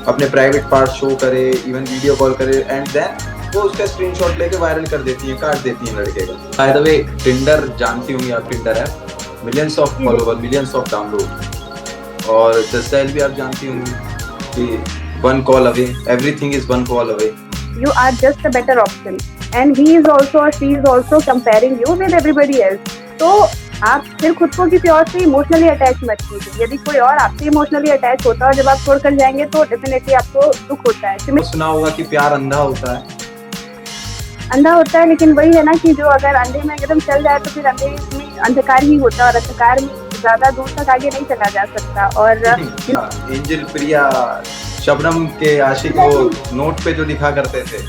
अपने private part show करे, even video call करे एंड देन वो उसका स्क्रीनशॉट लेके वायरल कर देती है, काट देती है लड़के का। बाय द वे, टिंडर जानती होंगी आप? टिंडर है, मिलियंस ऑफ जी फॉलोवर, बिल्कुल। Millions of download. और जस्टाइल भी आप जानती होंगी कि one call away, everything is one call away. You are just a better option and he is also or she is also comparing you with everybody else. तो आप फिर खुद को किसी और से इमोशनली अटैच मत कीजिए। यदि कोई और आपसे इमोशनली अटैच होता है और जब आप छोड़कर जाएंगे तो डेफिनेटली आपको दुख होता है। तो सुना होगा कि प्यार अंधा होता है। अंधा होता है, लेकिन वही है ना कि जो अगर अंधे में एकदम चल जाए तो फिर अंधे में अंधकार ही होता है और अंधकार में ज्यादा दूर तक आगे नहीं चला जा सकता। और एंजल प्रिया, शबनम के आशिक वो नोट पे जो लिखा करते थे,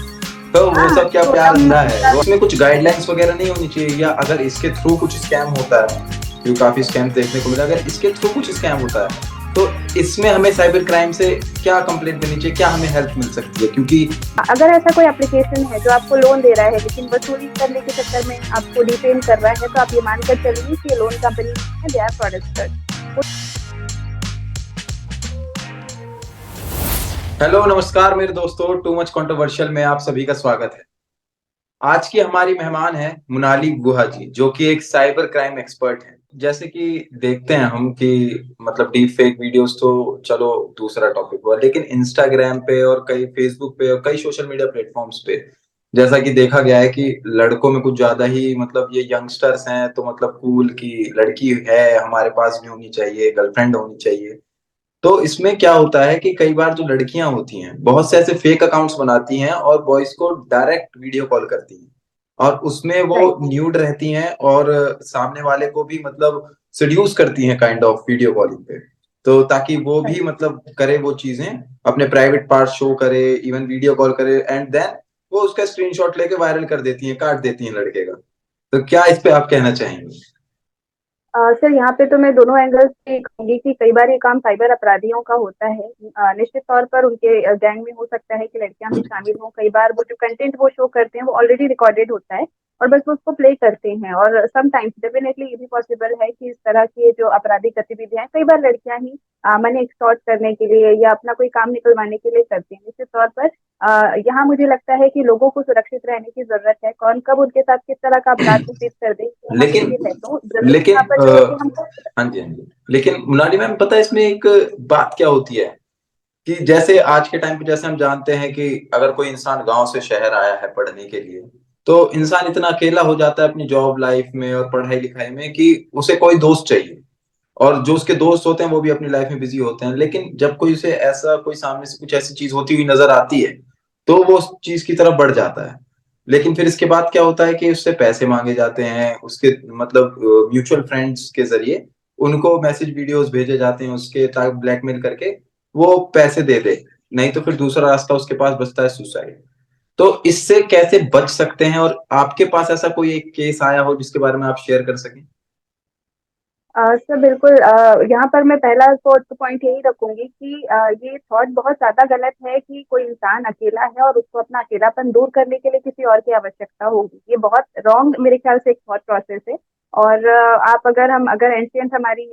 तो वो सब क्या प्यार अंधा है? वो उसमें कुछ गाइडलाइंस वगैरह नहीं होनी चाहिए? या अगर इसके थ्रू कुछ स्कैम होता है, क्योंकि काफी स्कैम देखने को मिला, अगर इसके थ्रू कुछ स्कैम होता है तो इसमें हमें साइबर क्राइम से क्या कंप्लेंट करनी चाहिए, क्या हमें हेल्प मिल सकती है? क्योंकि अगर ऐसा कोई एप्लीकेशन है जो आपको लोन दे रहा है लेकिन वसूली करने के चक्कर में आपको डिफेम कर रहा है, तो आप ये मानकर चलिए कि ये लोन कंपनी है, दे आर फ्रॉडस्टर। हेलो, नमस्कार मेरे दोस्तों, टू मच कंट्रोवर्शियल में आप सभी का स्वागत है। आज की हमारी मेहमान है मोनाली गुहा जी, जो कि एक साइबर क्राइम एक्सपर्ट है। जैसे कि देखते हैं हम कि मतलब डीप फेक वीडियोस तो चलो दूसरा टॉपिक हुआ, लेकिन इंस्टाग्राम पे और कई फेसबुक पे और कई सोशल मीडिया प्लेटफॉर्म्स पे जैसा कि देखा गया है कि लड़कों में कुछ ज्यादा ही मतलब ये यंगस्टर्स हैं, तो मतलब कूल की लड़की है हमारे पास भी होनी चाहिए, गर्लफ्रेंड होनी चाहिए। तो इसमें क्या होता है कि कई बार जो लड़कियां होती हैं बहुत से ऐसे फेक अकाउंट्स बनाती हैं और बॉयज को डायरेक्ट वीडियो कॉल करती हैं, और उसमें वो राइट। न्यूड रहती हैं और सामने वाले को भी मतलब सेड्यूस करती हैं काइंड ऑफ वीडियो कॉलिंग पे। तो ताकि वो भी मतलब करे वो चीजें, अपने प्राइवेट पार्ट शो करे, इवन वीडियो कॉल करे एंड देन वो उसका स्क्रीनशॉट लेके वायरल कर देती हैं, काट देती हैं लड़के का। तो क्या इस पे आप कहना चाहेंगे? सर, यहाँ पे तो मैं दोनों एंगल से कहूंगी कि कई बार ये काम साइबर अपराधियों का होता है। निश्चित तौर पर उनके गैंग में हो सकता है कि लड़कियां भी शामिल हों। कई बार वो जो कंटेंट वो शो करते हैं वो ऑलरेडी रिकॉर्डेड होता है और बस वो उसको प्ले करते हैं। और समटाइम्स डेफिनेटली ये भी पॉसिबल है कि इस तरह की जो आपराधिक गतिविधियां कई बार लड़कियां ही मनी एक्सटॉर्ट करने के लिए या अपना कोई काम निकलवाने के लिए करती हैं। निश्चित तौर पर यहाँ मुझे लगता है कि लोगों को सुरक्षित रहने की जरूरत है। कौन कब उनके साथ किस तरह का अपराध घटित कर दे ये कहना लेकिन मुश्किल है, तो जरूरी लेकिन यहाँ पर ये है कि हमको। हाँ जी, हाँ जी। लेकिन मोनाली मैम, पता है इसमें एक बात क्या होती है कि जैसे आज के टाइम पे जैसे हम जानते हैं कि अगर कोई इंसान गांव से शहर आया है पढ़ने के लिए, तो इंसान इतना अकेला हो जाता है अपनी जॉब लाइफ में और पढ़ाई लिखाई में कि उसे कोई दोस्त चाहिए। और जो उसके दोस्त होते हैं वो भी अपनी लाइफ में बिजी होते हैं, लेकिन जब कोई उसे ऐसा कोई सामने से कुछ ऐसी चीज होती हुई नजर आती है तो वो उस चीज की तरफ बढ़ जाता है। लेकिन फिर इसके बाद क्या होता है कि उससे पैसे मांगे जाते हैं, उसके मतलब म्यूचुअल फ्रेंड्स के जरिए उनको मैसेज वीडियोस भेजे जाते हैं उसके, ताकि ब्लैकमेल करके वो पैसे दे दे। नहीं तो फिर दूसरा रास्ता उसके पास बचता है सुसाइड। तो इससे कैसे बच सकते हैं? और आपके पास ऐसा कोई एक केस आया हो जिसके बारे में आप शेयर कर सकें? सर बिल्कुल, यहाँ पर मैं पहला पॉइंट यही रखूंगी कि ये थॉट बहुत ज्यादा गलत है कि कोई इंसान अकेला है और उसको अपना अकेलापन दूर करने के लिए किसी और की आवश्यकता होगी। ये बहुत रॉन्ग मेरे ख्याल से एक थॉट प्रोसेस है। और आप अगर एंशियंट हमारी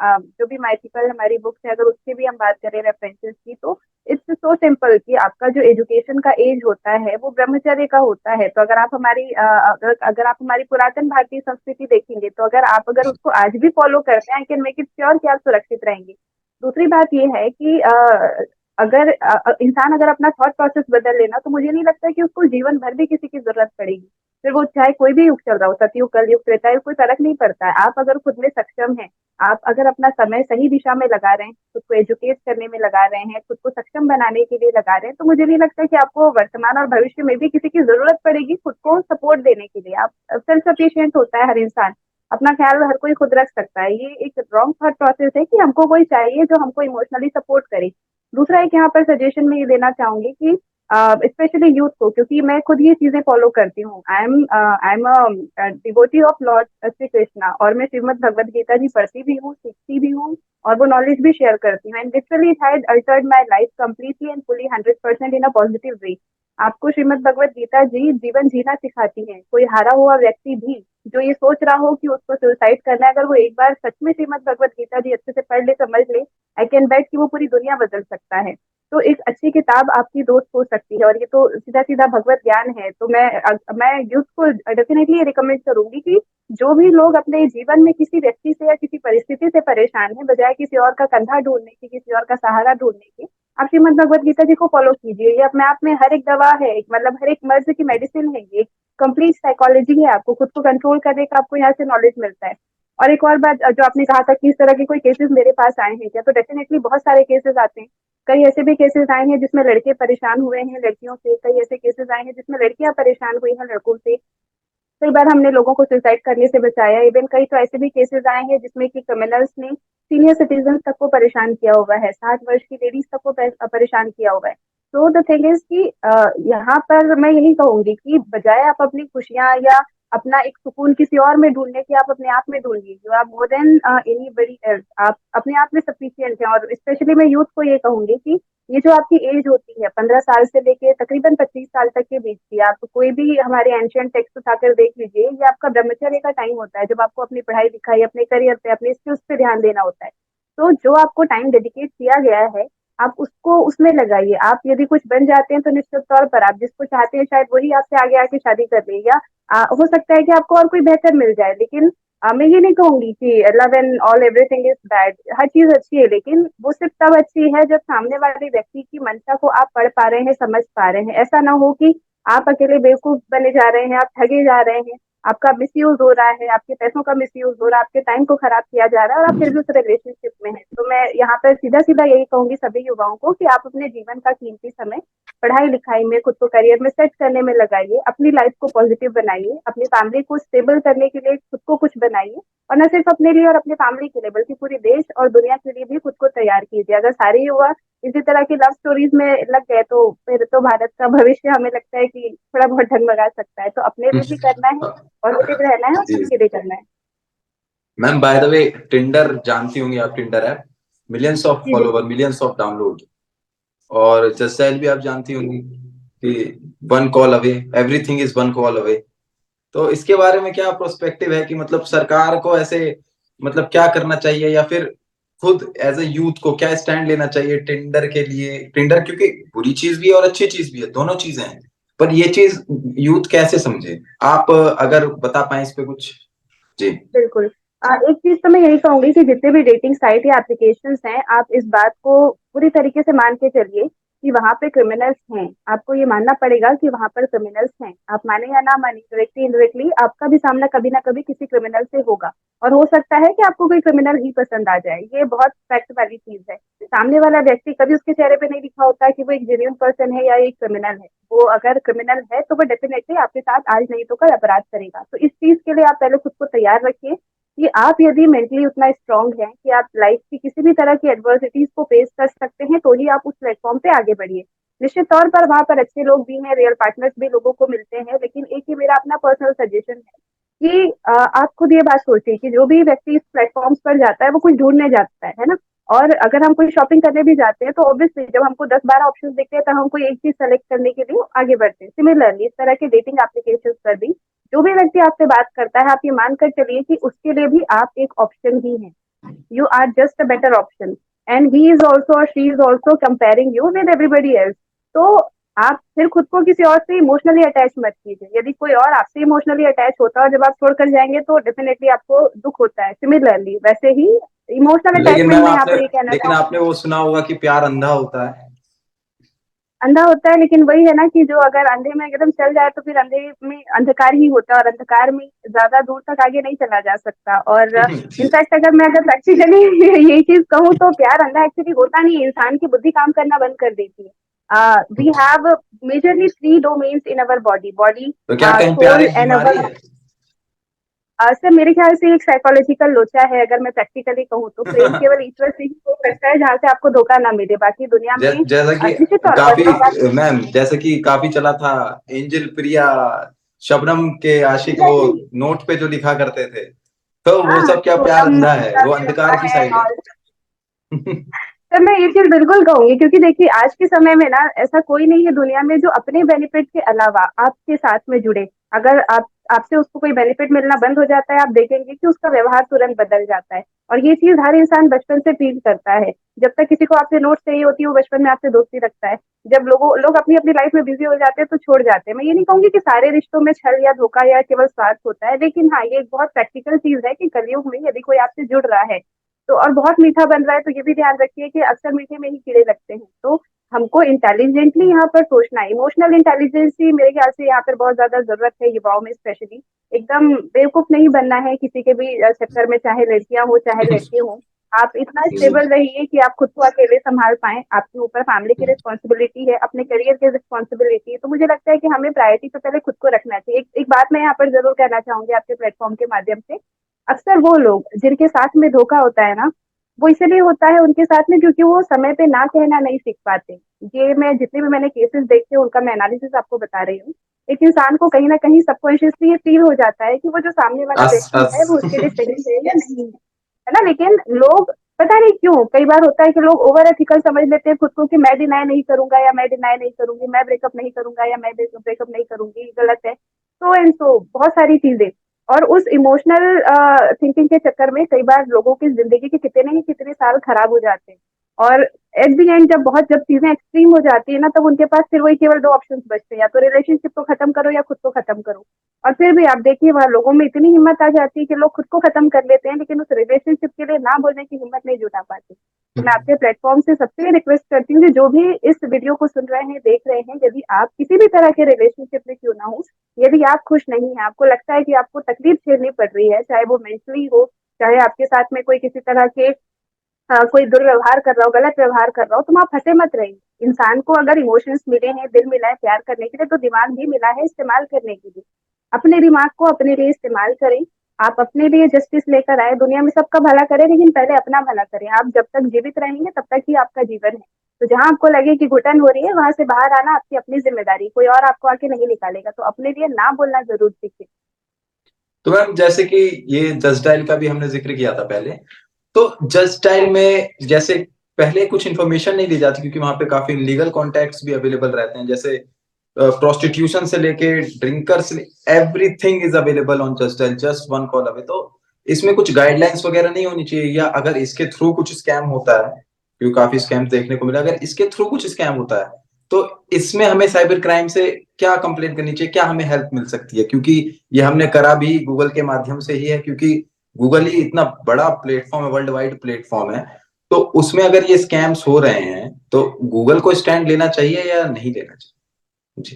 जो भी माइथिकल हमारी बुक्स है, अगर उसकी भी हम बात करें रेफरेंसेस की, तो इट्स सो सिंपल कि आपका जो एजुकेशन का एज होता है वो ब्रह्मचर्य का होता है। तो अगर आप हमारी पुरातन भारतीय संस्कृति देखेंगे, तो अगर उसको आज भी फॉलो करते हैं, I can make it sure कि आप सुरक्षित रहेंगे। दूसरी बात ये है कि इंसान अगर अपना थॉट प्रोसेस बदल लेना, तो मुझे नहीं लगता कि उसको जीवन भर भी किसी की जरूरत पड़ेगी। फिर वो चाहे कोई भी युग चल रहा हो, सतयुग कलयुग त्रेता युग, कोई फर्क नहीं पड़ता है। आप अगर खुद में सक्षम हैं, आप अगर अपना समय सही दिशा में लगा रहे हैं, खुद को एजुकेट करने में लगा रहे हैं, खुद को सक्षम बनाने के लिए लगा रहे हैं, तो मुझे नहीं लगता कि आपको वर्तमान और भविष्य में भी किसी की जरूरत पड़ेगी खुद को सपोर्ट देने के लिए। आप सेल्फ सफिशिएंट होता है हर इंसान, अपना ख्याल हर कोई खुद रख सकता है। ये एक रॉन्ग थॉट प्रोसेस है कि हमको कोई चाहिए जो हमको इमोशनली सपोर्ट करे। दूसरा एक यहाँ पर सजेशन में ये देना चाहूंगी कि स्पेशली यूथ को, क्योंकि मैं खुद ये चीजें फॉलो करती हूँ। I am devotee of Lord Shri Krishna, और मैं श्रीमद् भगवद गीता जी पढ़ती भी हूँ, सीखती भी हूँ और वो नॉलेज भी शेयर करती हूँ। And literally it had Altered my life completely and fully 100% in a positive way. आपको श्रीमद् भगवद गीता जी जीवन जीना सिखाती है। कोई हारा हुआ व्यक्ति भी जो ये सोच रहा हो कि उसको सुसाइड करना है, अगर वो एक बार सच में श्रीमद् भगवद गीता जी अच्छे से पढ़ ले, समझ ले, आई कैन बेट कि वो पूरी दुनिया बदल सकता है। तो एक अच्छी किताब आपकी दोस्त हो सकती है, और ये तो सीधा सीधा भगवत ज्ञान है। तो मैं यूथ को डेफिनेटली रिकमेंड करूंगी कि जो भी लोग अपने जीवन में किसी व्यक्ति से या किसी परिस्थिति से परेशान है, बजाय किसी और का कंधा ढूंढने की, किसी और का सहारा ढूंढने की, आप श्रीमद भगवत गीता जी को फॉलो कीजिए। ये अपने आप में हर एक दवा है, मतलब हर एक मर्ज की मेडिसिन है, ये कंप्लीट साइकोलॉजी है। आपको खुद को कंट्रोल करने का आपको यहाँ से नॉलेज मिलता है। और एक और बात, जो आपने कहा था कि इस तरह के कोई केसेस मेरे पास आए हैं क्या, तो डेफिनेटली बहुत सारे केसेस आते हैं। कई ऐसे भी केसेस आए हैं जिसमें लड़के परेशान हुए हैं लड़कियों से, कई ऐसे केसेस आए हैं जिसमें लड़कियां परेशान हुई हैं लड़कों से। कई बार हमने लोगों को सुसाइड करने से बचाया। इवन कई तो ऐसे भी केसेस आए हैं जिसमें कि क्रिमिनल्स ने सीनियर सिटीजन तक को परेशान किया हुआ है, 60 वर्ष की लेडीज तक को परेशान किया हुआ है। तो द थिंग इज कि यहाँ पर मैं यही कहूंगी कि बजाय आप अपनी खुशियां या अपना एक सुकून किसी और में ढूंढने की, आप अपने आप में ढूंढिए। You are more than anybody else. आप अपने आप में सफिशियंट हैं। और स्पेशली मैं यूथ को ये कहूंगी कि ये जो आपकी एज होती है 15 साल से लेके तकरीबन 25 साल तक के बीच की, आप कोई भी हमारे एंशियंट टेक्स्ट उठाकर देख लीजिए, ये आपका ब्रह्मचर्य का टाइम होता है, जब आपको अपनी पढ़ाई लिखाई, अपने करियर पे, अपने स्किल्स पे ध्यान देना होता है। तो जो आपको टाइम डेडिकेट किया गया है, आप उसको उसमें लगाइए। आप यदि कुछ बन जाते हैं तो निश्चित तौर पर आप जिसको चाहते हैं शायद वही आपसे आगे आके शादी कर ले, या हो सकता है कि आपको और कोई बेहतर मिल जाए। लेकिन मैं ये नहीं कहूंगी कि love and all everything is bad. हर चीज अच्छी है, लेकिन वो सिर्फ तब अच्छी है जब सामने वाले व्यक्ति की मंशा को आप पढ़ पा रहे हैं, समझ पा रहे हैं। ऐसा ना हो कि आप अकेले बेवकूफ बने जा रहे हैं, आप ठगे जा रहे हैं, आपका मिसयूज हो रहा है, आपके पैसों का मिसयूज हो रहा है, आपके टाइम को खराब किया जा रहा है, और आप फिर भी उस रिलेशनशिप में हैं। तो मैं यहाँ पर सीधा सीधा यही कहूंगी सभी युवाओं को कि आप अपने जीवन का कीमती समय पढ़ाई लिखाई में, खुद को करियर में सेट करने में लगाइए। अपनी लाइफ को पॉजिटिव बनाइए, अपनी फैमिली को स्टेबल करने के लिए खुद को कुछ बनाइए। और न सिर्फ अपने लिए और अपने फैमिली के लिए, बल्कि पूरे देश और दुनिया के लिए भी खुद को तैयार कीजिए। अगर सारे युवा इसी तरह की लव स्टोरीज में लग गए तो फिर तो भारत का भविष्य हमें लगता है कि थोड़ा बहुत ढगमगा सकता है। तो अपने लिए भी करना है, पॉजिटिव रहना है, और सबके लिए करना है। Ma'am by the way, Tinder जानती होंगी आप? टिंडर ऐप, मिलियंस ऑफ जी फॉलोवर, बिल्कुल। Millions of download. और जस्ट भी आप जानती होंगी कि one call away, everything is one call away. तो इसके बारे में क्या प्रोस्पेक्टिव है कि मतलब सरकार को ऐसे मतलब क्या करना चाहिए, या फिर खुद एज ए यूथ को क्या स्टैंड लेना चाहिए टिंडर के लिए? टिंडर क्योंकि बुरी चीज भी है और अच्छी चीज भी है, दोनों चीजें हैं, पर ये चीज यूथ कैसे समझे? आप अगर बता पाए इस पे कुछ। जी। बिल्कुल। एक चीज तो मैं यही कहूंगी कि जितने भी डेटिंग साइट या एप्लीकेशंस हैं, आप इस बात को पूरी तरीके से मान के चलिए कि वहां पे क्रिमिनल्स हैं। आपको ये मानना पड़ेगा कि वहां पर क्रिमिनल्स हैं। आप माने या ना माने, डायरेक्टली इनडायरेक्टली आपका भी सामना कभी ना कभी किसी क्रिमिनल से होगा। और हो सकता है कि आपको कोई क्रिमिनल ही पसंद आ जाए। ये बहुत फैक्ट वाली चीज है। सामने वाला व्यक्ति, कभी उसके चेहरे पे नहीं लिखा होता कि वो एक जेन्युइन पर्सन है या एक क्रिमिनल है। वो अगर क्रिमिनल है तो वो डेफिनेटली आपके साथ आज नहीं तो कल अपराध करेगा। तो इस चीज के लिए आप पहले खुद को तैयार रखिए कि आप यदि मेंटली उतना स्ट्रांग हैं कि आप लाइफ की किसी भी तरह की एडवर्सिटीज को फेस कर सकते हैं, तो ही आप उस प्लेटफॉर्म पे आगे बढ़िए। निश्चित तौर पर वहां पर अच्छे लोग भी हैं, रियल पार्टनर्स भी लोगों को मिलते हैं। लेकिन एक ही मेरा अपना पर्सनल सजेशन है कि आप खुद ये बात सोचिए कि जो भी व्यक्ति इस प्लेटफॉर्म्स पर जाता है वो कुछ ढूंढने जाता है ना। और अगर हम कोई शॉपिंग करने भी जाते हैं तो ऑब्वियसली जब हमको 10-12 ऑप्शंस दिखते हैं तो हम कोई एक चीज सेलेक्ट करने के लिए आगे बढ़ते हैं। सिमिलरली इस तरह के डेटिंग एप्लीकेशन पर भी जो भी व्यक्ति आपसे बात करता है, आप ये मानकर चलिए कि उसके लिए भी आप एक ऑप्शन ही हैं। You are just a better option, and he is also और she is also comparing you with everybody else. तो आप फिर खुद को किसी और से इमोशनली अटैच मत कीजिए। यदि कोई और आपसे इमोशनली अटैच होता है और जब आप छोड़कर जाएंगे तो डेफिनेटली आपको दुख होता है। सिमिलरली वैसे ही इमोशनल लेकिन मैम अटैचमेंट में यहाँ आपने पर ये कहना लेकिन चाहूंगी। आपने वो सुना होगा कि प्यार अंधा होता है। अंधा होता है, लेकिन वही है ना कि जो अगर अंधे में एकदम चल जाए तो फिर अंधे में अंधकार ही होता है, और अंधकार में ज्यादा दूर तक आगे नहीं चला जा सकता। और जी। इनफैक्ट अगर मैं अगर प्रैक्टिकली ये चीज कहूँ तो प्यार अंधा एक्चुअली होता नहीं है। इंसान की बुद्धि काम करना बंद कर देती है। We have majorly 3 domains in our body, body, तो क्या कहीं प्यार सोल एक एंड बीमारी अवर। है? सर मेरे ख्याल से एक साइकोलॉजिकल लोचा है। अगर मैं प्रैक्टिकली कहूँ तो प्रेम केवल ईश्वर से ही हो सकता है जहाँ से आपको धोखा ना मिले। बाकी दुनिया में जैसा कि निश्चित तौर पर काफी, धोखा। मैम जैसे कि काफी चला था, एंजल प्रिया, शबनम के आशिक, वो एग्जैक्टली। नोट पे जो लिखा करते थे, तो वो हाँ, सब क्या प्यार सोनम अंधा है? मेरा वो लड़का अंधकार की है साइड है। और सर मैं ये चीज बिल्कुल कहूंगी, क्योंकि देखिए आज के समय में ना ऐसा कोई नहीं है दुनिया में जो अपने बेनिफिट के अलावा आपके साथ में जुड़े। अगर आप आपसे उसको कोई बेनिफिट मिलना बंद हो जाता है, आप देखेंगे कि उसका व्यवहार तुरंत बदल जाता है। और ये चीज हर इंसान बचपन से फील करता है। जब तक किसी को आपसे नोट्स चाहिए होती है, वो बचपन में आपसे दोस्ती रखता है। जब लोग अपनी अपनी लाइफ में बिजी हो जाते हैं तो छोड़ जाते हैं। मैं ये नहीं कहूंगी कि सारे रिश्तों में छल या धोखा या केवल स्वार्थ होता है, लेकिन हाँ, ये एक बहुत प्रैक्टिकल चीज है कि कलयुग में यदि कोई आपसे जुड़ रहा है तो और बहुत मीठा बन रहा है, तो ये भी ध्यान रखिए कि अक्सर मीठे में ही कीड़े लगते हैं। तो हमको इंटेलिजेंटली यहाँ पर सोचना है। इमोशनल इंटेलिजेंस ही मेरे ख्याल से यहाँ पर बहुत ज्यादा जरूरत है युवाओं में स्पेशली। एकदम बेवकूफ नहीं बनना है किसी के भी चक्कर में, चाहे लड़कियां हो चाहे लड़के हो। आप इतना जी। स्टेबल रहिए कि आप खुद को अकेले संभाल पाए। आपके ऊपर फैमिली की रिस्पॉन्सिबिलिटी है, अपने करियर की रिस्पॉन्सिबिलिटी है। तो मुझे लगता है कि हमें प्रायोरिटी पे पहले खुद को रखना चाहिए। एक बात मैं यहाँ पर जरूर कहना चाहूंगी आपके प्लेटफॉर्म के माध्यम से। अक्सर वो लोग जिनके साथ में धोखा होता है ना, वो इसलिए होता है उनके साथ में क्योंकि वो समय पे ना कहना नहीं सीख पाते। ये मैं जितने भी मैंने केसेस देखे उनका मैं एनालिसिस आपको बता रही हूँ। एक इंसान को कहीं ना कहीं सबकॉन्शियसली ये फील हो जाता है कि वो जो सामने वाला अस व्यक्ति अस है वो उसके लिए सही है या नहीं है ना। लेकिन लोग पता नहीं क्यों कई बार होता है कि लोग ओवर एथिकल समझ लेते हैं खुद को कि मैं डिनाई नहीं करूंगा या मैं डिनाई नहीं करूंगी, मैं ब्रेकअप नहीं करूंगा या मैं ब्रेकअप नहीं करूंगी, गलत है। सो एंड सो बहुत सारी चीजें। और उस इमोशनल थिंकिंग के चक्कर में कई बार लोगों की जिंदगी के कितने ही कितने साल खराब हो जाते हैं। और एट दी एंड जब चीजें एक्सट्रीम हो जाती है ना, तब उनके पास फिर वही केवल दो ऑप्शंस बचते हैं, या तो रिलेशनशिप को खत्म करो या खुद को खत्म करो। और फिर भी आप देखिए वहाँ लोगों में इतनी हिम्मत आ जाती है कि लोग खुद को खत्म कर लेते हैं, लेकिन उस रिलेशनशिप के लिए ना बोलने की हिम्मत नहीं जुटा पाते। तो मैं आपके प्लेटफॉर्म से सबसे रिक्वेस्ट करती हूँ कि जो भी इस वीडियो को सुन रहे हैं, देख रहे हैं, यदि आप किसी भी तरह के रिलेशनशिप में क्यों ना हो, यदि आप खुश नहीं है, आपको लगता है कि आपको तकलीफ झेलनी पड़ रही है, चाहे वो मेंटली हो, चाहे आपके साथ में कोई किसी तरह के कोई दुर्व्यवहार कर रहा हो, गलत व्यवहार कर रहा हो, तुम आप फंसे मत रहिए। इंसान को अगर इमोशंस मिले हैं, दिल मिला है प्यार करने के लिए, तो दिमाग भी मिला है इस्तेमाल करने के लिए। अपने दिमाग को अपने लिए इस्तेमाल करें। आप अपने लिए जस्टिस लेकर आए, दुनिया में सबका भला करें, लेकिन पहले अपना भला करें। आप जब तक जीवित रहेंगे तब तक ही आपका जीवन है। तो जहां आपको लगे कि घुटन हो रही है, वहां से बाहर आना आपकी अपनी जिम्मेदारी, कोई और आपको आके नहीं निकालेगा। तो अपने लिए ना बोलना जरूर सीखें। तो मैम जैसे कि ये जस्ट डायल का भी हमने जिक्र किया था पहले, तो जस्ट डायल में जैसे पहले कुछ इन्फॉर्मेशन नहीं दी जाती क्योंकि वहां पे काफी लीगल कॉन्टैक्ट्स भी अवेलेबल रहते हैं, जैसे प्रोस्टिट्यूशन से लेके drinkers, everything is available on just dial, just one call away. तो इसमें कुछ गाइडलाइंस वगैरह नहीं होनी चाहिए, या अगर इसके थ्रू कुछ स्कैम होता है, क्योंकि काफी स्कैम देखने को मिला, अगर इसके थ्रू कुछ स्कैम होता है तो इसमें हमें साइबर क्राइम से क्या कंप्लेन करनी चाहिए, क्या हमें हेल्प मिल सकती है? क्योंकि ये हमने करा भी गूगल के माध्यम से ही है, क्योंकि गूगल ही इतना बड़ा प्लेटफॉर्म है, वर्ल्ड वाइड प्लेटफॉर्म है। तो उसमें अगर ये स्कैम्स हो रहे हैं तो गूगल को स्टैंड लेना चाहिए या नहीं लेना चाहिए? जी।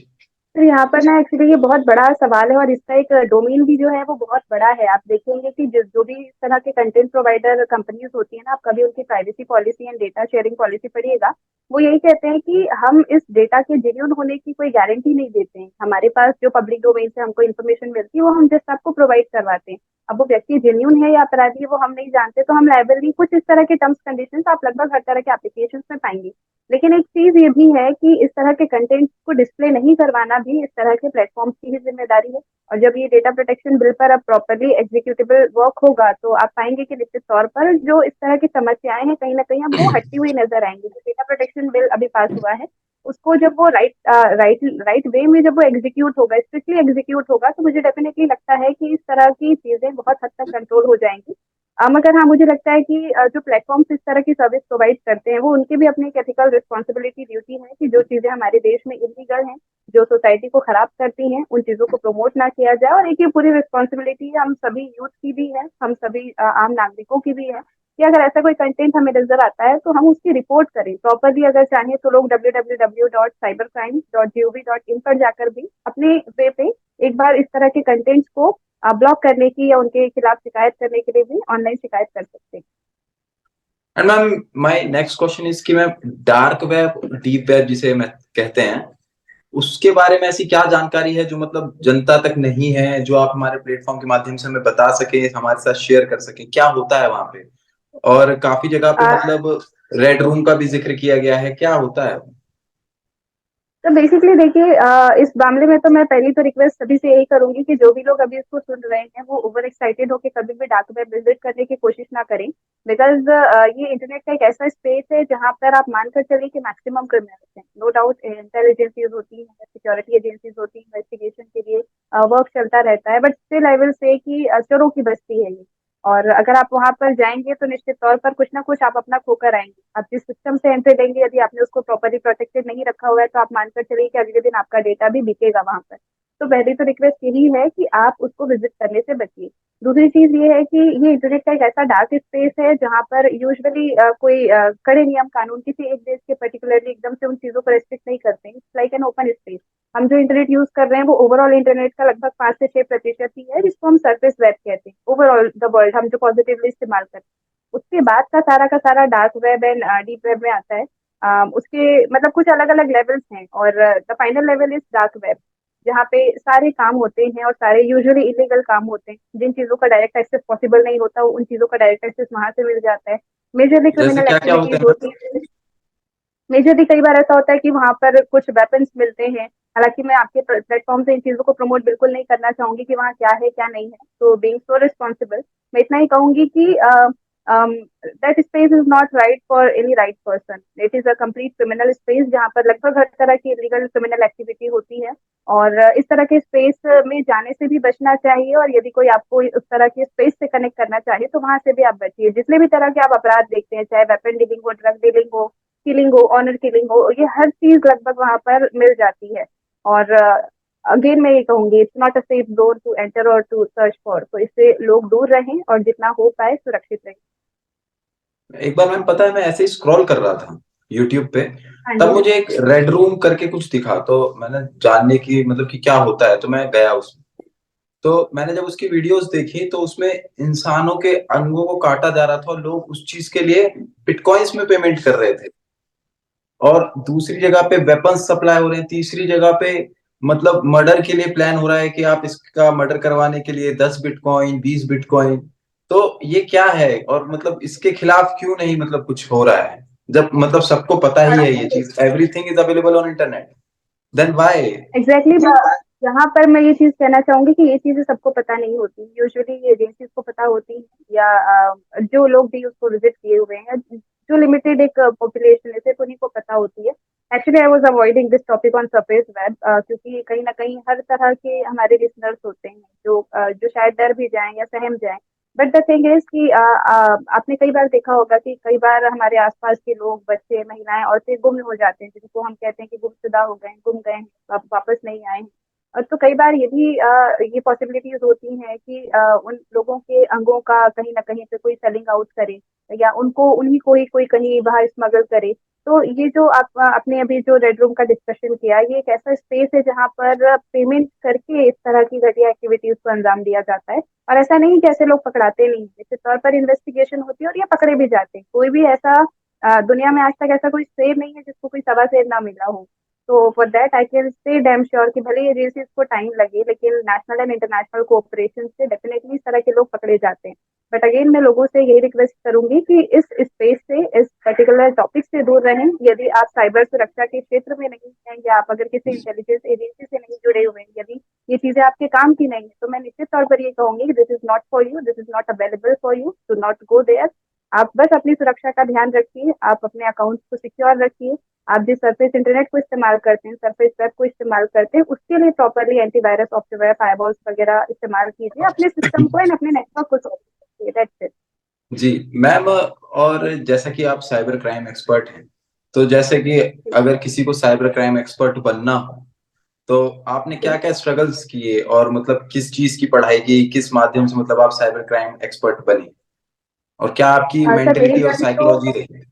तो यहाँ पर ना एक्चुअली ये बहुत बड़ा सवाल है, और इसका एक डोमेन भी जो है वो बहुत बड़ा है। आप देखेंगे कि जो भी इस तरह के कंटेंट प्रोवाइडर कंपनीज होती है ना, आप कभी उनकी privacy policy and data sharing policy पढ़िएगा। वो यही कहते हैं कि हम इस डेटा के जेन्युइन होने की कोई गारंटी नहीं देते हैं। हमारे पास जो पब्लिक डोमेन से हमको इन्फॉर्मेशन मिलती है वो हम जस्ट आपको प्रोवाइड करवाते हैं। अब वो व्यक्ति जेन्युइन है या अपराधी है वो हम नहीं जानते, तो हम लायबल नहीं। कुछ इस तरह के टर्म्स कंडीशन आप लगभग हर तरह के एप्लीकेशन में पाएंगे। लेकिन एक चीज ये भी है कि इस तरह के कंटेंट को डिस्प्ले नहीं करवाना भी इस तरह के प्लेटफॉर्म की ही जिम्मेदारी है। और जब ये डेटा प्रोटेक्शन बिल पर अब प्रॉपरली एग्जीक्यूटिबल वर्क होगा, तो आप पाएंगे कि निश्चित तौर पर जो इस तरह की समस्याएं हैं कहीं ना कहीं अब वो हटती हुई नजर आएंगी। जो डेटा प्रोटेक्शन बिल अभी पास हुआ है, उसको जब वो राइट वे में जब वो एग्जीक्यूट होगा, स्ट्रिक्टली एग्जीक्यूट होगा, तो मुझे डेफिनेटली लगता है कि इस तरह की चीजें बहुत हद तक कंट्रोल हो जाएंगी। मगर हाँ, मुझे लगता है कि जो प्लेटफॉर्म्स इस तरह की सर्विस प्रोवाइड करते हैं, वो उनकी भी अपनी एक एथिकल रिस्पॉन्सिबिलिटी ड्यूटी है कि जो चीजें हमारे देश में इलीगल हैं, जो सोसाइटी को खराब करती हैं, उन चीजों को प्रमोट ना किया जाए। और एक ये पूरी रिस्पॉन्सिबिलिटी हम सभी यूथ की भी है, हम सभी आम नागरिकों की भी है कि अगर ऐसा कोई कंटेंट हमें नजर आता है तो हम उसकी रिपोर्ट करें प्रॉपरली। अगर चाहें तो लोग www.cybercrime.gov.in पर जाकर भी अपने वे पे एक बार इस तरह के कंटेंट्स को ब्लॉक करने की या उनके खिलाफ शिकायत करने के लिए भी ऑनलाइन शिकायत कर सकते हैं। And ma'am, my next question is कि ma'am, dark web, deep web जिसे मैं कहते हैं, उसके बारे में ऐसी क्या जानकारी है जो मतलब जनता तक नहीं है, जो आप हमारे प्लेटफॉर्म के माध्यम से हमें बता सके, हमारे साथ शेयर कर सके, क्या होता है वहां पे? और काफी जगह पे आ, मतलब रेड रूम का भी जिक्र किया गया है, क्या होता है? तो बेसिकली देखिए इस मामले में तो मैं पहली तो रिक्वेस्ट सभी से यही करूंगी कि जो भी लोग अभी इसको सुन रहे हैं वो ओवर एक्साइटेड होकर कभी भी डार्क वेब विजिट करने की कोशिश ना करें। बिकॉज ये इंटरनेट का एक ऐसा स्पेस है जहां पर आप मानकर चलिए कि मैक्सिमम क्रिमिनल्स हैं। नो डाउट इंटेलिजेंसीज होती है, सिक्योरिटी एजेंसीज होती है, इन्वेस्टिगेशन के लिए वर्क चलता रहता है, but still I will say कि चोरों की बस्ती है ये। और अगर आप वहां पर जाएंगे तो निश्चित तौर पर कुछ ना कुछ आप अपना खोकर आएंगे। आप जिस सिस्टम से एंट्री लेंगे यदि आपने उसको प्रॉपरली प्रोटेक्टेड नहीं रखा हुआ है तो आप मानकर चलिए कि अगले दिन आपका डेटा भी बिकेगा वहां पर। तो पहली तो रिक्वेस्ट यही है कि आप उसको विजिट करने से बचिए। दूसरी चीज ये है कि ये इंटरनेट का एक ऐसा डार्क स्पेस है जहाँ पर यूजुअली कोई कड़े नियम कानून किसी एक देश के पर्टिकुलरली एकदम से उन चीजों को रेस्ट्रिक्ट नहीं करते हैं। It's like an open space. हम जो इंटरनेट यूज कर रहे हैं वो ओवरऑल इंटरनेट का लगभग 5 से 6% ही है, जिसको हम सरफेस वेब कहते हैं। ओवरऑल द वर्ल्ड हम जो पॉजिटिवली इस्तेमाल करते हैं, उसके बाद का सारा dark web and deep web में आता है। उसके मतलब कुछ अलग अलग लेवल्स हैं और the final level is dark web, जहाँ पे सारे काम होते हैं और सारे यूजुअली इलीगल काम होते हैं। जिन चीजों का डायरेक्ट एक्सेस पॉसिबल नहीं होता उन चीजों का डायरेक्ट एक्सेस वहां से मिल जाता है। मेजरली जैसे क्रिमिनल क्या क्या होते एक्टिविटीज हैं होती है। मेजरली कई बार ऐसा होता है कि वहां पर कुछ वेपन्स मिलते हैं। हालांकि मैं आपके प्लेटफॉर्म से इन चीजों को प्रमोट बिल्कुल नहीं करना चाहूंगी कि वहाँ क्या है क्या नहीं है, तो बीइंग सो रिस्पॉन्सिबल मैं इतना ही कहूंगी कि that space is not right for any right person. It is a complete criminal space जहाँ पर लगभग हर तरह की इलीगल क्रिमिनल एक्टिविटी होती है। और इस तरह के स्पेस में जाने से भी बचना चाहिए। और यदि कोई आपको उस तरह के स्पेस से कनेक्ट करना चाहिए तो वहां से भी आप बचिए। जितने भी तरह के आप अपराध देखते हैं, चाहे वेपन डीलिंग हो, ड्रग डीलिंग हो, किलिंग हो, ऑनर किलिंग हो, ये हर चीज लगभग वहां पर मिल जाती है। और अगेन मैं ये कहूंगी it's not a safe zone to enter और टू सर्च फॉर। तो इससे लोग दूर रहें और जितना हो पाए सुरक्षित रहें। एक बार मैम पता है मैं ऐसे ही स्क्रॉल कर रहा था यूट्यूब पे, हाँ तब जी। मुझे एक रेड रूम करके कुछ दिखा, तो मैंने जानने की मतलब कि क्या होता है, तो मैं गया उसमें। तो मैंने जब उसकी वीडियोस देखी तो उसमें इंसानों के अंगों को काटा जा रहा था और लोग उस चीज के लिए बिटकॉइंस में पेमेंट कर रहे थे। और दूसरी जगह पे वेपन्स सप्लाई हो रहे हैं, तीसरी जगह पे मतलब मर्डर के लिए प्लान हो रहा है कि आप इसका मर्डर करवाने के लिए 10 बिटकॉइन 20 बिटकॉइन। तो ये क्या है और मतलब इसके खिलाफ क्यों नहीं मतलब कुछ हो रहा है, जब मतलब सबको पता ही है ये चीज, everything is available on internet, then why. Exactly यहाँ पर मैं ये चीज कहना चाहूंगी कि ये चीजें सबको पता नहीं होती। यूजुअली ये एजेंसीज को पता होती है या जो लोग भी उसको विजिट किए हुए हैं, जो लिमिटेड एक पॉपुलेशन है सिर्फ उन्हीं को पता होती है। Actually I was avoiding this topic on surface web क्योंकि कहीं ना कहीं हर तरह के हमारे लिसनर्स होते हैं जो जो शायद डर भी जाएं या सहम जाएं। बट द थिंग इज कि आपने कई बार देखा होगा कि कई बार हमारे आसपास के लोग, बच्चे, महिलाएं, औरतें गुम हो जाते हैं, जिनको हम कहते हैं कि गुमशुदा हो गए, गुम गए हैं, वापस नहीं आए हैं। तो कई बार ये भी ये पॉसिबिलिटीज होती हैं कि उन लोगों के अंगों का कहीं ना कहीं पे कोई सेलिंग आउट करे या उनको उन्हीं को ही कोई कहीं बाहर स्मगल करे। तो ये जो आप आपने अभी जो रेड रूम का डिस्कशन किया, ये एक ऐसा स्पेस है जहाँ पर पेमेंट करके इस तरह की घटिया एक्टिविटीज को अंजाम दिया जाता है। और ऐसा नहीं कि ऐसे लोग पकड़ाते नहीं, निश्चित तौर पर इन्वेस्टिगेशन होती है और ये पकड़े भी जाते हैं। कोई भी ऐसा दुनिया में आज तक ऐसा कोई सेब नहीं है जिसको कोई सवा सेब ना मिला हो। तो for that I can say damn sure कि भले एजेंसीज को टाइम लगे लेकिन नेशनल एंड इंटरनेशनल कोऑपरेशन से डेफिनेटली इस तरह के लोग पकड़े जाते हैं। बट अगेन मैं लोगों से यही रिक्वेस्ट करूंगी कि इस स्पेस से, इस पर्टिकुलर टॉपिक से दूर रहें। यदि आप साइबर सुरक्षा के क्षेत्र में नहीं हैं या आप अगर किसी इंटेलिजेंस एजेंसी से नहीं जुड़े हुए हैं, यदि ये चीजें आपके काम की नहीं है, तो मैं निश्चित तौर पर ये कहूंगी कि this is not for you, this is not available for you, to not go there. आप बस अपनी सुरक्षा का ध्यान रखिए, आप अपने अकाउंट्स को सिक्योर रखिए। आप जिस सरफेस इंटरनेट को इस्तेमाल करते हैं, सरफेस वेब को इस्तेमाल करते हैं, उसके लिए प्रॉपरली एंटीवायरस सॉफ्टवेयर, फायरवॉल्स वगैरह इस्तेमाल कीजिए अपने सिस्टम को एंड अपने नेटवर्क को सॉल्व कीजिए। That's it. जी मैम, और जैसा कि आप साइबर क्राइम एक्सपर्ट हैं, तो जैसे कि अगर किसी को साइबर क्राइम एक्सपर्ट बनना हो तो आपने क्या क्या स्ट्रगल्स किए और मतलब किस चीज की पढ़ाई की, किस माध्यम से मतलब आप साइबर क्राइम एक्सपर्ट बने, और क्या आपकी सर मेरी मेंटेलिटी और जर्नी तो, साइकोलॉजी रही।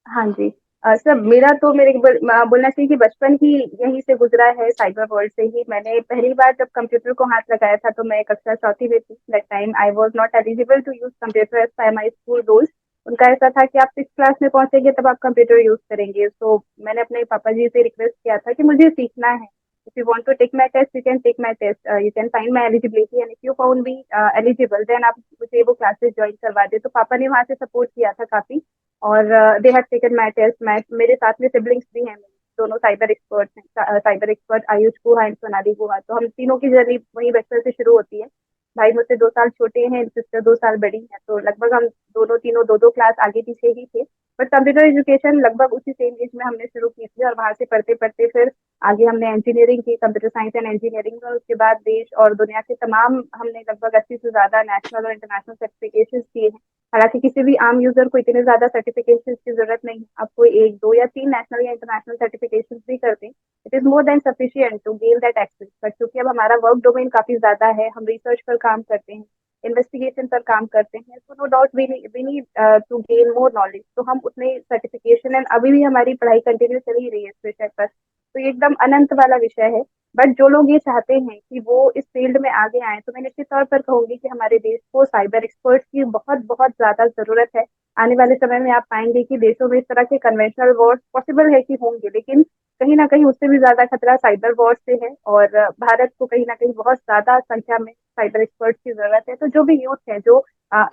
हाँ जी, सर मेरा तो बोलना चाहिए कि बचपन ही यहीं से गुजरा है, साइबर वर्ल्ड से ही। मैंने पहली बार जब कंप्यूटर को हाथ लगाया था तो मैं कक्षा चौथी में थी। That time I was not eligible to use computer as per my school rules. उनका ऐसा था कि आप 6 क्लास में पहुंचेंगे तब आप कंप्यूटर यूज करेंगे। तो मैंने अपने पापा जी से रिक्वेस्ट किया था कि मुझे सीखना है। If you want to take my test you can take my test, you can find my eligibility and if you found me eligible then आप मुझे वो क्लासेस ज्वाइन करवा दे। तो पापा ने वहां से सपोर्ट किया था काफी। और they have taken my test. मैं, मेरे साथ में सिबलिंग्स भी हैं। दोनों साइबर एक्सपर्ट्स हैं, cyber expert Ayush Guha and Sonali Guha. तो हम तीनों की जर्नी वही वेक्टर से शुरू होती है। भाई मुझसे 2 साल छोटे हैं, सिस्टर 2 साल बड़ी है, तो लगभग हम दोनों तीनों दो दो क्लास आगे पीछे ही थे। बट कंप्यूटर एजुकेशन लगभग उसी सेम एज में हमने शुरू की थी, और वहां से पढ़ते पढ़ते फिर आगे हमने इंजीनियरिंग की, कंप्यूटर साइंस एंड इंजीनियरिंग, और उसके बाद देश और दुनिया के तमाम हमने लगभग 80 से ज्यादा नेशनल और इंटरनेशनल सर्टिफिकेशन किए हैं। हालांकि किसी भी आम यूजर को इतने ज्यादा सर्टिफिकेशन की जरूरत नहीं है, आपको एक दो या तीन नेशनल या इंटरनेशनल सर्टिफिकेशन भी करते हैं, it is more than sufficient to gain that access. But क्योंकि अब हमारा वर्क डोमेन काफी ज्यादा है, हम रिसर्च पर काम करते हैं, इन्वेस्टिगेशन पर काम करते हैं, तो no doubt we need to gain more knowledge. तो हम उतने सर्टिफिकेशन एंड अभी भी हमारी पढ़ाई कंटिन्यू चल ही रही है इस विषय पर। तो ये एकदम अनंत वाला विषय है। बट जो लोग ये चाहते हैं कि वो इस फील्ड में आगे आए, तो मैं निश्चित तौर पर कहूंगी कि हमारे देश को साइबर एक्सपर्ट्स की बहुत बहुत ज्यादा जरूरत है। आने वाले समय में आप पाएंगे कि देशों में इस तरह के कन्वेंशनल वॉर्स पॉसिबल है कि होंगे, लेकिन कहीं ना कहीं उससे भी ज्यादा खतरा साइबर वॉर से है, और भारत को कहीं ना कहीं बहुत ज्यादा संख्या में साइबर एक्सपर्ट्स की जरूरत है। तो जो भी यूथ है जो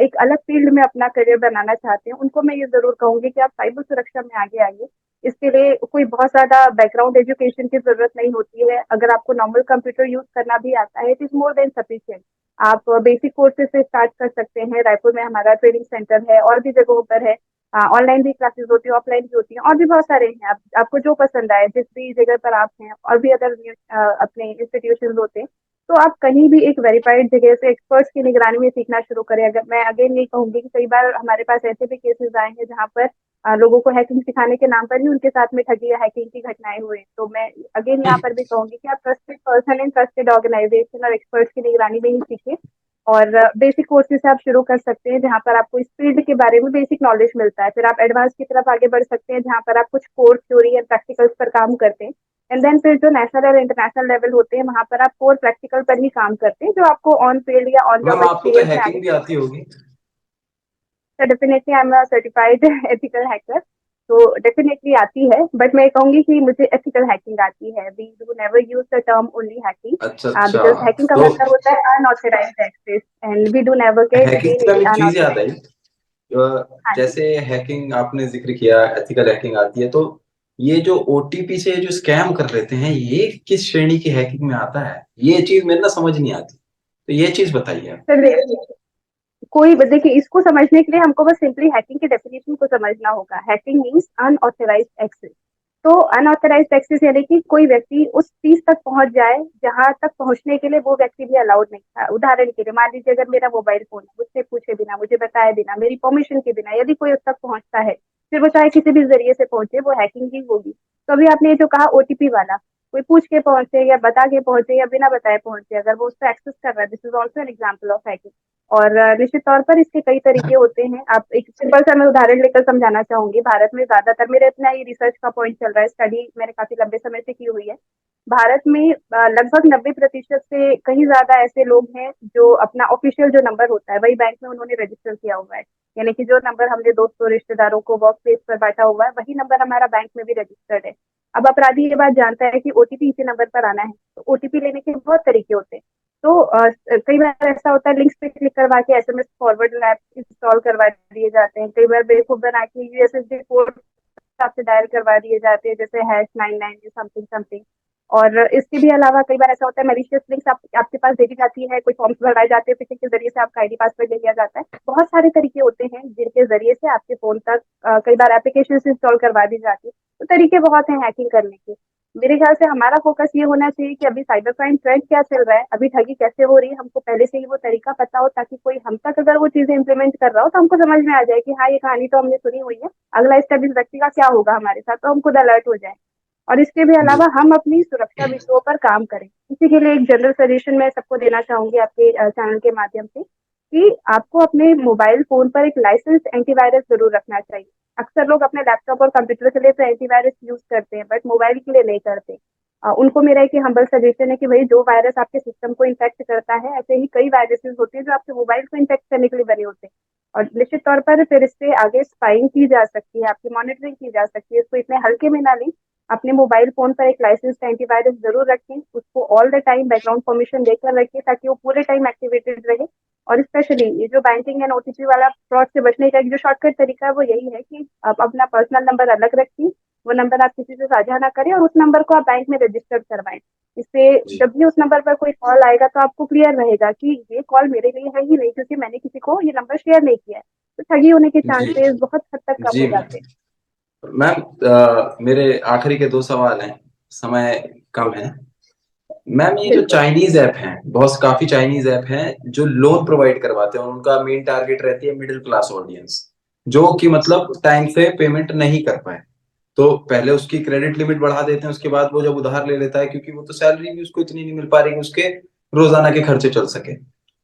एक अलग फील्ड में अपना करियर बनाना चाहते हैं, उनको मैं ये जरूर कहूंगी कि आप साइबर सुरक्षा में आगे आइए। इसके लिए कोई बहुत ज्यादा बैकग्राउंड एजुकेशन की जरूरत नहीं होती है। अगर आपको नॉर्मल कंप्यूटर यूज करना भी आता है, it is more than sufficient. आप बेसिक कोर्सेज से स्टार्ट कर सकते हैं। रायपुर में हमारा ट्रेनिंग सेंटर है, और भी जगहों पर है। ऑनलाइन भी क्लासेस होती है, ऑफलाइन भी होती है, और भी बहुत सारे हैं। आपको जो पसंद आए, जिस भी जगह पर आप हैं, और भी अगर अपने इंस्टीट्यूशन होते हैं, तो आप कहीं भी एक वेरीफाइड जगह से एक्सपर्ट्स की निगरानी में सीखना शुरू करें। अगर मैं अगेन ये कहूंगी कि कई बार हमारे पास ऐसे भी केसेस आए हैं जहाँ पर लोगों को हैकिंग सिखाने के नाम पर ही उनके साथ में ठगी या हैकिंग की घटनाएं हुई। तो मैं अगेन यहाँ पर भी कहूंगी कि आप trusted person in trusted organisation और एक्सपर्ट्स की निगरानी में ही सीखें। और बेसिक कोर्सेज से आप शुरू कर सकते हैं, जहाँ पर आपको इस फील्ड के बारे में बेसिक नॉलेज मिलता है। फिर आप एडवांस की तरफ आगे बढ़ सकते हैं, जहाँ पर आप कुछ कोर थ्योरी एंड प्रैक्टिकल्स पर काम करते हैं। एंड देन फिर जो नेशनल और इंटरनेशनल लेवल होते हैं, वहाँ पर आप कोर प्रैक्टिकल पर ही काम करते हैं, जो आपको ऑन फील्ड या ऑन मैम जॉब आपको तो एक्सपीरियंस में आगे हैकिंग भी चलता आती है। होगी। तो definitely I am a certified ethical hacker. तो डेफिनेटली आती है, बट मैं कहूंगी कि मुझे एथिकल हैकिंग आती है। We do never use the term only hacking, अच्छा अच्छा। बिकॉज हैकिंग का तो मतलब होता है unauthorised access, and we do never get hacking gain से एनी हमें एक चीज याद अनऑथराइज्ड। आई। हाँ जी। जैसे हैकिंग आपने जिक्र किया, एथिकल हैकिंग आती है, तो ये जो ओटीपी से जो स्कैम कर लेते हैं, ये किस श्रेणी की हैकिंग में आता है? ये चीज मेरे ना समझ नहीं आती, तो ये चीज बताइए आप। सर देखिए, कोई देखिए, इसको समझने के लिए हमको बस सिंपली हैकिंग की डेफिनेशन को समझना होगा। Hacking means unauthorised access. तो अनऑथराइज्ड एक्सेस यानी कि कोई व्यक्ति उस चीज तक पहुंच जाए जहां तक पहुंचने के लिए वो व्यक्ति भी अलाउड नहीं था। उदाहरण के लिए मान लीजिए, अगर मेरा मोबाइल फोन है, मुझसे पूछे बिना, मुझे बताए बिना, मेरी परमिशन के बिना यदि कोई उस तक पहुंचता है, फिर वो चाहे किसी भी जरिए से पहुंचे, वो हैकिंग ही होगी। तो अभी आपने ये जो कहा ओटीपी वाला, कोई पूछ के पहुंचे या बता के पहुंचे या बिना बताए पहुंचे, अगर वो उसको एक्सेस कर रहा है, this is also an example of hacking. और निश्चित तौर पर इसके कई तरीके होते हैं। आप एक सिंपल सा मैं उदाहरण लेकर समझाना चाहूंगी। भारत में ज्यादातर, मेरे इतना ही रिसर्च का पॉइंट चल रहा है, स्टडी मैंने काफी लंबे समय से की हुई है। भारत में लगभग 90% से कहीं ज्यादा ऐसे लोग हैं जो अपना ऑफिशियल जो नंबर होता है, वही बैंक में उन्होंने रजिस्टर किया हुआ है। यानी कि जो नंबर हमने दोस्तों रिश्तेदारों को वर्क प्लेस पर बांटा हुआ है, वही नंबर हमारा बैंक में भी रजिस्टर्ड है। अब अपराधी ये बात जानता है कि ओटीपी इसी नंबर पर आना है, तो ओटीपी लेने के बहुत तरीके होते हैं। तो कई बार ऐसा होता है, लिंक्स पे क्लिक करवा के एसएमएस फॉरवर्ड ऐप इंस्टॉल करवा दिए जाते हैं। कई बार बेवकूफ बना के यूएसएसडी कोड आपसे डायल करवा दिए जाते हैं, जैसे #99 समथिंग समथिंग। और इसके भी अलावा कई बार ऐसा होता है, मेलिशियस लिंक्स आपके पास भेजी जाती है, कोई फॉर्म्स भरवाए जाते हैं, फिशिंग के जरिए से आपका आईडी पासवर्ड ले लिया जाता है। बहुत सारे तरीके होते हैं जिनके जरिए से आपके फोन तक कई बार एप्लीकेशन इंस्टॉल करवा दी जाती है। तो तरीके बहुत हैं हैकिंग करने के। मेरे ख्याल से हमारा फोकस ये होना चाहिए कि अभी साइबर क्राइम ट्रेंड क्या चल रहा है, अभी ठगी कैसे हो रही है, हमको पहले से ही वो तरीका पता हो, ताकि कोई हम तक अगर वो चीजें इंप्लीमेंट कर रहा हो तो हमको समझ में आ जाए कि हाँ, ये कहानी तो हमने सुनी हुई है, अगला स्टेप इस व्यक्ति का क्या होगा हमारे साथ, तो हम खुद अलर्ट हो जाए। और इसके भी जी। अलावा हम अपनी सुरक्षा बिंदुओं पर काम करें। इसी के लिए एक जनरल सजेशन मैं सबको देना चाहूंगी आपके चैनल के माध्यम से, कि आपको अपने मोबाइल फोन पर एक लाइसेंस एंटीवायरस जरूर रखना चाहिए। अक्सर लोग अपने लैपटॉप और कंप्यूटर के लिए तो एंटीवायरस यूज करते हैं, बट मोबाइल के लिए नहीं करते। उनको मेरा एक हम्बल सजेशन है कि भाई, जो वायरस आपके सिस्टम को इन्फेक्ट करता है, ऐसे ही कई वायरसेस होते हैं जो आपके मोबाइल को इन्फेक्ट करने के लिए बने होते हैं। और निश्चित तौर पर फिर इससे आगे स्पाइंग की जा सकती है, आपकी मॉनिटरिंग की जा सकती है। इसको इतने हल्के में ना लें। अपने मोबाइल फोन पर एक लाइसेंस एंटीवायरस जरूर रखें, उसको all the time background permission देकर रखें, ताकि वो पूरे टाइम एक्टिवेटेड रहे। और स्पेशली ये जो बैंकिंग एंड ओटीपी वाला फ्रॉड से बचने का एक जो शॉर्टकट तरीका है, वो यही है कि आप अपना पर्सनल नंबर अलग रखें, वो नंबर आप किसी से साझा ना करें और उस नंबर को आप बैंक में रजिस्टर करवाएं। इससे जी जब भी उस नंबर पर कोई कॉल आएगा तो आपको क्लियर रहेगा कि ये कॉल मेरे लिए है ही नहीं, क्योंकि मैंने किसी को ये नंबर शेयर नहीं किया है। तो ठगी होने के जी चांसेस बहुत हद तक कम जी हो जाते हैं। मैम, मेरे आखिरी के दो सवाल हैं, समय कम है। मैम, ये जो बिल्कुल। चाइनीज ऐप हैं, बहुत काफी चाइनीज ऐप हैं जो लोन प्रोवाइड करवाते हैं, और उनका मेन टारगेट रहती है मिडिल क्लास ऑडियंस, जो कि मतलब टाइम से पेमेंट नहीं कर पाए। तो पहले उसकी क्रेडिट लिमिट बढ़ा देते हैं, उसके बाद वो जब उधार ले लेता है, क्योंकि वो तो सैलरी भी उसको इतनी नहीं मिल पा रही कि उसके रोजाना के खर्चे चल सके।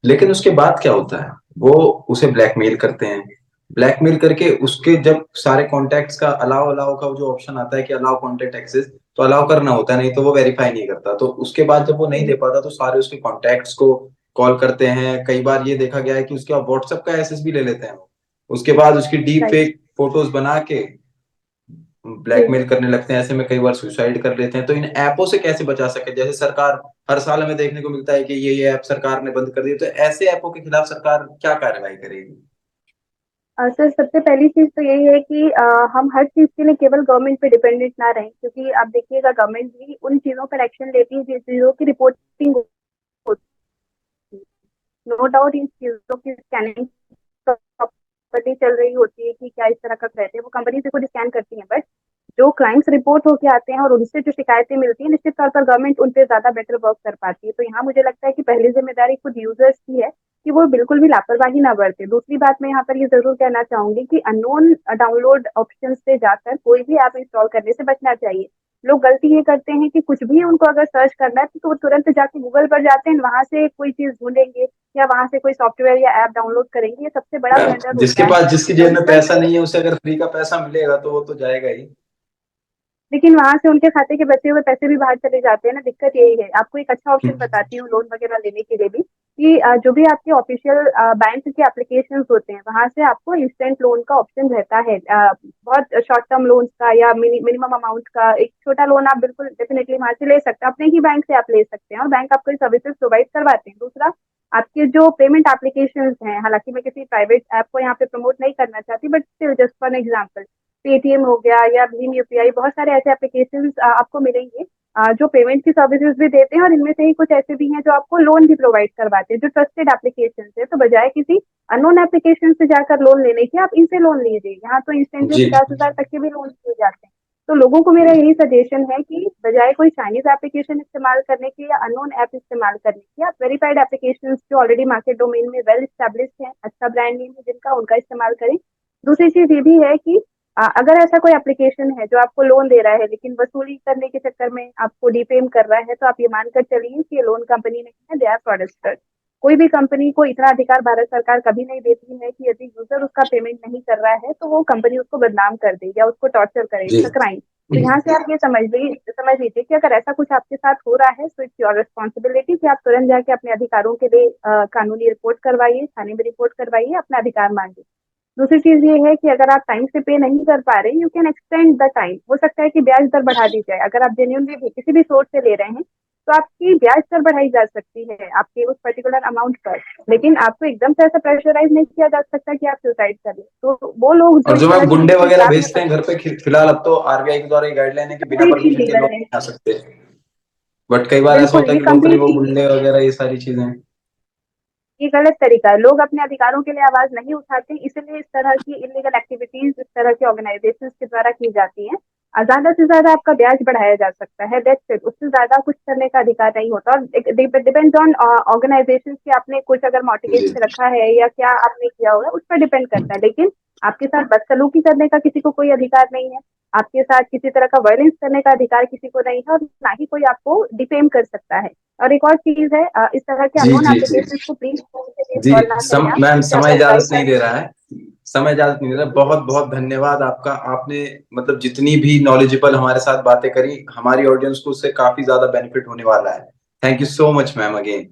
लेकिन उसके बाद क्या होता है, वो उसे ब्लैकमेल करते हैं। ब्लैकमेल करके उसके जब सारे कॉन्टैक्ट्स का अलाउ अलाउ का जो ऑप्शन आता है कि अलाउ कॉन्टैक्ट एक्सेस, तो अलाउ करना होता है, नहीं तो वो वेरीफाई नहीं करता। तो उसके बाद जब वो नहीं दे पाता तो सारे उसके कॉन्टैक्ट्स को कॉल करते हैं। कई बार ये देखा गया है कि उसका व्हाट्सएप का एक्सेस भी ले लेते हैं वो। उसके बाद उसकी डीप राइट। फेक फोटोज बना के जी। ब्लैकमेल करने लगते हैं। ऐसे में कई बार सुसाइड कर लेते हैं। तो इन ऐपों से कैसे बचा सके? जैसे सरकार हर साल हमें देखने को मिलता है कि ये ऐप सरकार ने बंद कर दी, तो ऐसे ऐपों के खिलाफ सरकार क्या कार्रवाई करेगी? सर, सबसे पहली चीज तो यही है कि हम हर चीज के लिए केवल गवर्नमेंट पे डिपेंडेंट ना रहें, क्योंकि आप देखिएगा गवर्नमेंट भी उन चीजों पर एक्शन लेती है जिस चीजों की रिपोर्टिंग होती है। नो डाउट इन चीजों की स्कैनिंग प्रॉपर्टी चल रही होती है कि क्या इस तरह का रहते हैं, वो कंपनी से खुद स्कैन करती है। बट जो क्राइम्स रिपोर्ट होके आते हैं और उनसे जो शिकायतें मिलती है, निश्चित तौर पर गवर्नमेंट उन पे ज्यादा बेटर वर्क कर पाती है। तो यहाँ मुझे लगता है कि पहली जिम्मेदारी खुद यूजर्स की है कि वो बिल्कुल भी लापरवाही ना बरते। दूसरी बात मैं यहाँ पर ये जरूर कहना चाहूंगी कि अननोन डाउनलोड ऑप्शन से जाकर कोई भी ऐप इंस्टॉल करने से बचना चाहिए। लोग गलती ये करते हैं कि कुछ भी उनको अगर सर्च करना है तो वो तुरंत जाके गूगल पर जाते हैं, वहां से कोई चीज ढूंढेंगे या वहां से कोई सॉफ्टवेयर या ऐप डाउनलोड करेंगे। ये सबसे बड़ा मैम, ब्लंडर जिसके होता है। पास जिसकी जेब तभी में तक। पैसा नहीं है, उसे अगर फ्री का पैसा मिलेगा तो वो तो जाएगा ही। लेकिन वहां से उनके खाते के बचे हुए पैसे भी बाहर चले जाते हैं ना, दिक्कत यही है। आपको एक अच्छा ऑप्शन बताती हूँ लोन वगैरह लेने के लिए भी, कि जो भी आपके ऑफिशियल बैंक के एप्लीकेशन होते हैं वहां से आपको इंस्टेंट लोन का ऑप्शन रहता है। बहुत शॉर्ट टर्म लोन का या मिनिमम अमाउंट का एक छोटा लोन आप बिल्कुल डेफिनेटली वहां से ले सकते हैं, अपने ही बैंक से आप ले सकते हैं और बैंक आपको सर्विसेज प्रोवाइड करवाते हैं। दूसरा, आपके जो पेमेंट एप्लीकेशंस हैं, हालांकि मैं किसी प्राइवेट ऐप को यहाँ पे प्रमोट नहीं करना चाहती, but still just for example, Paytm हो गया या भीम यूपीआई, बहुत सारे ऐसे एप्लीकेशन आपको मिलेंगे जो पेमेंट की सर्विसेज भी देते हैं, और इनमें से ही कुछ ऐसे भी हैं जो आपको लोन भी प्रोवाइड करवाते हैं, जो ट्रस्टेड एप्लीकेशन है। तो बजाय किसी अननोन एप्लीकेशन से जाकर लोन लेने के, आप इनसे लोन लीजिए। यहाँ तो इंस्टेंटली जी 50,000 तक के भी लोन दिए जाते हैं। तो लोगों को मेरा यही सजेशन है कि बजाय कोई चाइनीज एप्लीकेशन इस्तेमाल करने के या अननोन ऐप इस्तेमाल करने के, आप वेरीफाइड एप्लीकेशन जो ऑलरेडी मार्केट डोमेन में वेल स्टैब्लिश्ड है, अच्छा ब्रांड नेम है जिनका, उनका इस्तेमाल करें। दूसरी चीज ये भी है कि अगर ऐसा कोई एप्लीकेशन है जो आपको लोन दे रहा है लेकिन वसूली करने के चक्कर में आपको डीपेम कर रहा है, तो आप ये मानकर चलिए कि ये लोन कंपनी नहीं है, दे आर फ्रॉडस्टर। कोई भी कंपनी को इतना अधिकार भारत सरकार कभी नहीं देती है कि यदि यूजर उसका पेमेंट नहीं कर रहा है तो वो कंपनी उसको बदनाम कर दे या उसको टॉर्चर करे। जी इट्स अ क्राइम। तो यहाँ से आप ये समझ लीजिए कि अगर ऐसा कुछ आपके साथ हो रहा है तो इट्स योर रिस्पॉन्सिबिलिटी कि आप तुरंत जाके अपने अधिकारों के लिए कानूनी रिपोर्ट करवाइए, थाने में रिपोर्ट करवाइए, अपना अधिकार मांगिए। दूसरी चीज ये है कि अगर आप टाइम से पे नहीं कर पा रहे, you can extend the time. हो सकता है कि ब्याज दर बढ़ा दी जाए। अगर आप जेन्यूनली किसी भी सोर्स से ले रहे हैं तो आपकी ब्याज दर बढ़ाई जा सकती है आपके उस पर्टिकुलर अमाउंट पर। लेकिन आपको एकदम से ऐसा प्रेशराइज नहीं किया जा सकता कि आप सुसाइड कर ले। तो वो लोग जो और इस जो तरह मैम की गुंडे चीजों के वगैरह जाल में भेजते हैं घर पे, फिलहाल अब तो आरबीआई के द्वारा गाइडलाइन है कि बिना कंप्लीटली परमिशन के लीगल लोग है। नहीं आ सकते। बट कई बार ऐसा बिल्कुल, होता है ये कि लोकली वो कंप्लीटली गुंडे वगैरह ये सारी चीजें। ये गलत तरीका है। लोग अपने अधिकारों के लिए आवाज नहीं उठाते, इसलिए इस तरह की इलीगल एक्टिविटीज इस तरह की ऑर्गेनाइजेशंस के द्वारा की जाती हैं। ज्यादा से ज्यादा आपका ब्याज बढ़ाया जा सकता है, दैट्स इट। उससे ज्यादा कुछ करने का अधिकार नहीं होता। और डिपेंड्स ऑन ऑर्गेनाइजेशन की आपने कुछ अगर मॉर्टिगेज जी पे रखा है या क्या आपने किया होगा, उस पर डिपेंड करता है। लेकिन आपके साथ बदसलूकी करने का किसी को कोई अधिकार नहीं है। आपके साथ किसी तरह का वायलेंस करने का अधिकार किसी को नहीं है, और ना ही कोई आपको डिफेम कर सकता है। और एक और चीज है, इस तरह के जी अननोन जी जी एप्लीकेशन को प्लीज जी इंस्टॉल ना करें आप। मैम, इससे समय आपका इजाजत प्राइस नहीं दे रहा है। समय इजाजत नहीं दे रहा है। बहुत बहुत धन्यवाद आपका। आपने मतलब जितनी भी नॉलेजेबल हमारे साथ बातें करी, हमारी ऑडियंस को उससे काफी ज्यादा बेनिफिट होने वाला है। Thank you so much ma'am, again.